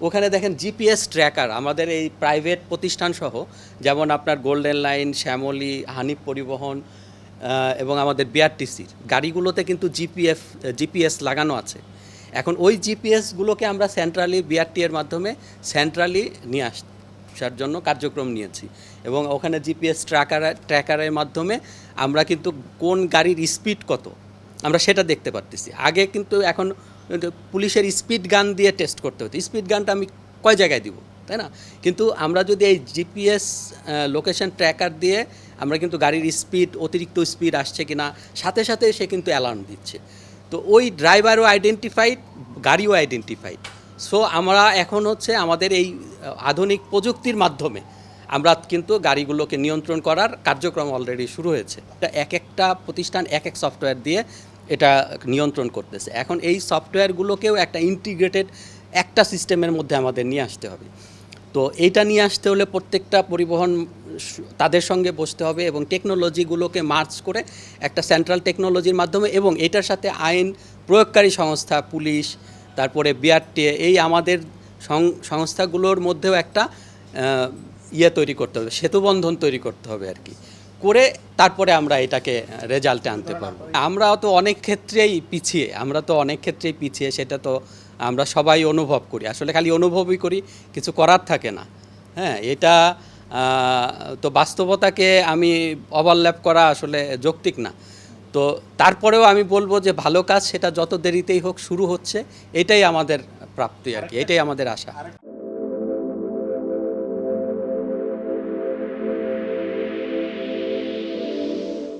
ওখানে দেখেন GPS tracker আমাদের এই প্রাইভেট প্রতিষ্ঠানসহ, যেমন আপনার গোল্ডেন লাইন, শ্যামলী, হানিফ পরিবহন এবং আমাদের বিআরটিসির গাড়িগুলোতে কিন্তু জিপিএস লাগানো আছে। এখন ওই জিপিএসগুলোকে আমরা সেন্ট্রালি বিআরটি এর মাধ্যমে সেন্ট্রালি নিয়ে আসার জন্য কার্যক্রম নিয়েছি, এবং ওখানে জিপিএস ট্র্যাকারের মাধ্যমে আমরা কিন্তু কোন গাড়ির স্পিড কত আমরা সেটা দেখতে পারতেছি। আগে কিন্তু এখন পুলিশের স্পিড গান দিয়ে টেস্ট করতে হতো, স্পিড গানটা আমি কয় জায়গায় দিব, তাই না? কিন্তু আমরা যদি এই জিপিএস লোকেশন ট্র্যাকার দিয়ে আমরা কিন্তু গাড়ির স্পিড, অতিরিক্ত স্পিড আসছে কিনা সাথে সাথে সে কিন্তু অ্যালার্ম দিচ্ছে। তো ওই ড্রাইভারও আইডেন্টিফাইড, গাড়িও আইডেন্টিফাইড। সো আমরা এখন হচ্ছে আমাদের এই আধুনিক প্রযুক্তির মাধ্যমে আমরা কিন্তু গাড়িগুলোকে নিয়ন্ত্রণ করার কার্যক্রম অলরেডি শুরু হয়েছে। এক একটা প্রতিষ্ঠান এক এক সফটওয়্যার দিয়ে এটা নিয়ন্ত্রণ করতেছে। এখন এই সফটওয়্যারগুলোকেও একটা ইন্টিগ্রেটেড একটা সিস্টেমের মধ্যে আমাদের নিয়ে আসতে হবে। তো এইটা নিয়ে আসতে হলে প্রত্যেকটা পরিবহন তাদের সঙ্গে বসতে হবে এবং টেকনোলজিগুলোকে মার্জ করে একটা সেন্ট্রাল টেকনোলজির মাধ্যমে, এবং এটার সাথে আইন প্রয়োগকারী সংস্থা, পুলিশ, তারপরে বিআরটি, এই আমাদের সংস্থাগুলোর মধ্যেও একটা তৈরি করতে হবে, সেতুবন্ধন তৈরি করতে হবে আর কি, করে তারপরে আমরা এটাকে রেজাল্টে আনতে পারবো। আমরা তো অনেক ক্ষেত্রেই পিছিয়ে, সেটা তো আমরা সবাই অনুভব করি। আসলে খালি অনুভবই করি, কিছু করার থাকে না। হ্যাঁ, এটা তো বাস্তবতাকে আমি ওভারল্যাপ করা আসলে যৌক্তিক না। তো তারপরেও আমি বলবো যে ভালো কাজ সেটা যত দেরিতেই হোক শুরু হচ্ছে, এটাই আমাদের প্রাপ্তি আর কি, এটাই আমাদের আশা।